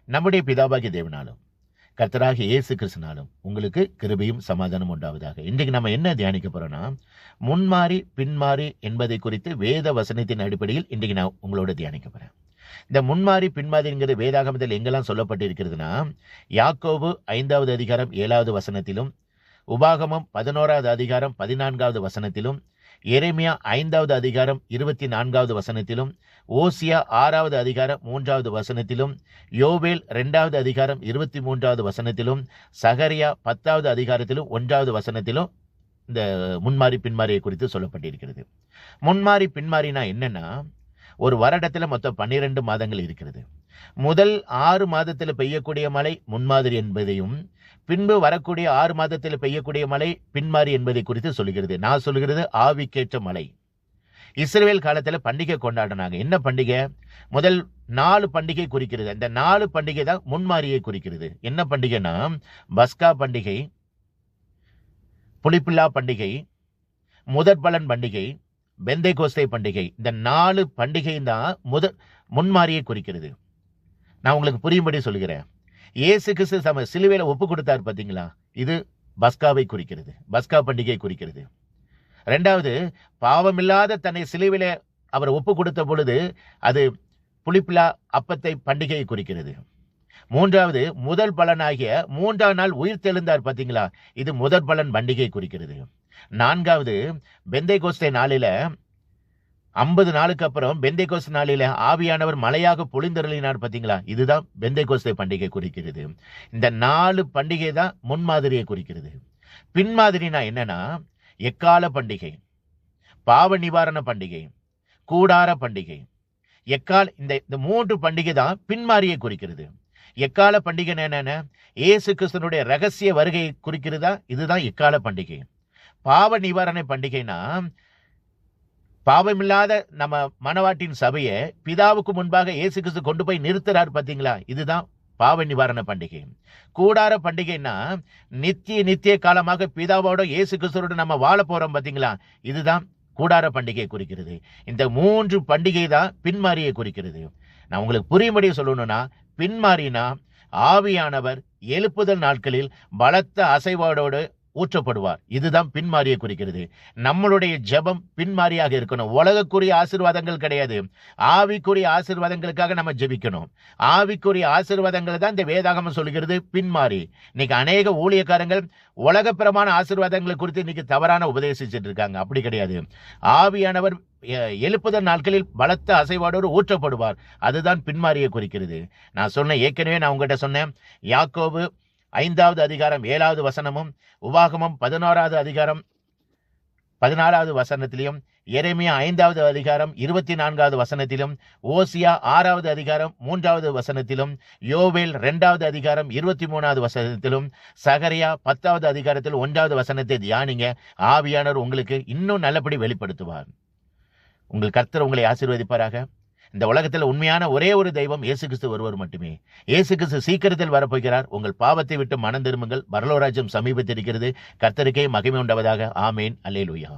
நம்முடைய பிதாவாகிய தேவனாலும் கர்த்தராகிய இயேசு கிறிஸ்துனாலும் உங்களுக்கு கிருபையும் சமாதானம் உண்டாவதாக. இன்றைக்கு நம்ம என்ன தியானிக்க போறோம்னா, முன்மாறி பின்மாறி என்பதை குறித்து வேத வசனத்தின் அடிப்படையில் இன்றைக்கு நான் உங்களோட தியானிக்க போறேன். இந்த முன்மாறி பின்மாறிங்கிறது வேதாகமத்தில் எங்கெல்லாம் சொல்லப்பட்டிருக்கிறதுனா, யாக்கோபு 5வது அதிகாரம் 7வது வசனத்திலும், உபாகமம் 11வது அதிகாரம் 14வது வசனத்திலும், எரேமியா 5வது அதிகாரம் 24வது வசனத்திலும், ஓசியா 6வது அதிகாரம் 3வது வசனத்திலும், யோவேல் 2வது அதிகாரம் 23வது வசனத்திலும், சகரியா 10வது அதிகாரத்திலும் 1வது வசனத்திலும் இந்த முன்மாறி பின்மாரியை குறித்து சொல்லப்பட்டிருக்கிறது. முன்மாறி பின்மாறினா என்னன்னா, ஒரு வருடத்தில் மொத்தம் 12 மாதங்கள் இருக்கிறது. முதல் 6 மாதத்தில் பெய்யக்கூடிய மழை முன்மாதிரி என்பதையும், பின்பு வரக்கூடிய 6 மாதத்தில் பெய்யக்கூடிய மழை பின்மாறி என்பதை குறித்து சொல்கிறது. நான் சொல்கிறது ஆவிக்கேற்ற மழை. இஸ்ரவேல் காலத்தில் பண்டிகை கொண்டாடினாங்க. என்ன பண்டிகை? முதல் 4 பண்டிகை குறிக்கிறது. அந்த 4 பண்டிகை தான் முன்மாரியை குறிக்கிறது. என்ன பண்டிகைனா, பஸ்கா பண்டிகை, புளிப்பில்லா பண்டிகை, முதற்பலன் பண்டிகை, பெந்தைகோஸ்தே பண்டிகை. இந்த 4 பண்டிகை தான் முன்மாரியை குறிக்கிறது. நான் உங்களுக்கு புரியும்படி சொல்கிறேன். இயேசு கிறிஸ்து சிலுவையில ஒப்பு கொடுத்தார் பாத்தீங்களா, இது பஸ்காவை குறிக்கிறது, பஸ்கா பண்டிகை குறிக்கிறது. 2வது, பாவமில்லாத தன்னை சிலுவையில அவர் ஒப்பு கொடுத்த பொழுது அது புளிப்பில்லா அப்பத்தை பண்டிகையை குறிக்கிறது. 3வது, முதல் பலனாகிய 3ஆம் நாள் உயிர் தெழுந்தார் பாத்தீங்களா, இது முதல் பலன் பண்டிகை குறிக்கிறது. 4வது, பெந்தைகோஸ்தே நாளில 50 நாளுக்கு அப்புறம் பெந்தைகோஸ்தே நாளில ஆவியானவர் மலையாக பொழிந்தருளினார் பாத்தீங்களா, இதுதான் பெந்தைகோஸ்தே பண்டிகை குறிக்கிறது. இந்த 4 பண்டிகை தான் முன்மாதிரியை குறிக்கிறது. பின்மாதிரினா என்னன்னா, எக்கால பண்டிகை, பாவ நிவாரண பண்டிகை, கூடார பண்டிகை. இந்த 3 பண்டிகை தான் பின்மாரியை குறிக்கிறது. எக்கால பண்டிகை என்னன்னா, இயேசு கிறிஸ்துனுடைய ரகசிய வருகை குறிக்கிறதா, இதுதான் எக்கால பண்டிகை. பாவ நிவாரண பண்டிகைனா, பாவமில்லாத நம்ம மனவாட்டின் சபையை பிதாவுக்கு முன்பாக இயேசு கிறிஸ்து கொண்டு போய் நிறுத்துறார் பாத்தீங்களா, இதுதான் பாவ நிவாரண பண்டிகை. கூடார பண்டிகைனா, நித்திய காலமாக பிதாவோட இயேசு கிறிஸ்துவோட நம்ம வாழ போறோம் பாத்தீங்களா, இதுதான் கூடார பண்டிகை குறிக்கிறது. இந்த 3 பண்டிகை தான் பின்மாரியை குறிக்கிறது. நான் உங்களுக்கு புரியும்படி சொல்லணும்னா, பின்மாறினா ஆவியானவர் எழுப்புதல் நாட்களில் பலத்த அசைவாடோடு ஊற்றப்படுவார். இதுதான் பின்மாரியை குறிக்கிறது. நம்மளுடைய ஜெபம் பின்மாரியாக இருக்கணும். உலகக்குரிய ஆசீர்வாதங்கள் கிடையாது, ஆவிக்குரிய ஆசீர்வாதங்களுக்காக நம்ம ஜெபிக்கணும். ஆவிக்குரிய ஆசீர்வாதங்கள் தான் இந்த வேதாகமம் சொல்கிறது பின்மாரி. இன்னைக்கு அநேக ஊழியக்காரங்கள் உலகப்பிரமான ஆசீர்வாதங்களை குறித்து இன்னைக்கு தவறான உபதேசிச்சுட்டு இருக்காங்க. அப்படி கிடையாது. ஆவியானவர் எழுப்புதல் நாட்களில் பலத்த அசைவாடோடு ஊற்றப்படுவார். அதுதான் பின்மாரியை குறிக்கிறது. நான் சொன்னேன், ஏற்கனவே நான் உங்ககிட்ட சொன்னேன், யாக்கோபு 5வது அதிகாரம் 7வது வசனமும், உபாகமம் 11வது அதிகாரம் 14வது வசனத்திலும், எரேமியா 5வது அதிகாரம் 24வது வசனத்திலும், ஓசியா 6வது அதிகாரம் 3வது வசனத்திலும், யோவேல் 2வது அதிகாரம் 23வது வசனத்திலும், சகரியா 10வது அதிகாரத்தில் 1வது வசனத்தை தியானிங்க. ஆவியானவர் உங்களுக்கு இன்னும் நல்லபடி வெளிப்படுத்துவார். உங்கள் கர்த்தர் உங்களை ஆசீர்வதிப்பாராக. இந்த உலகத்தில் உண்மையான ஒரே ஒரு தெய்வம் இயேசு கிறிஸ்து ஒருவர் மட்டுமே. இயேசு கிறிஸ்து சீக்கிரத்தில் வரப்போகிறார். உங்கள் பாவத்தை விட்டு மனம் திரும்புங்கள். பரலோக ராஜ்யம் சமீபத்தில் இருக்கிறது. கர்த்தருக்கே மகிமை உண்டாவதாக. ஆமேன். அல்லேலூயா.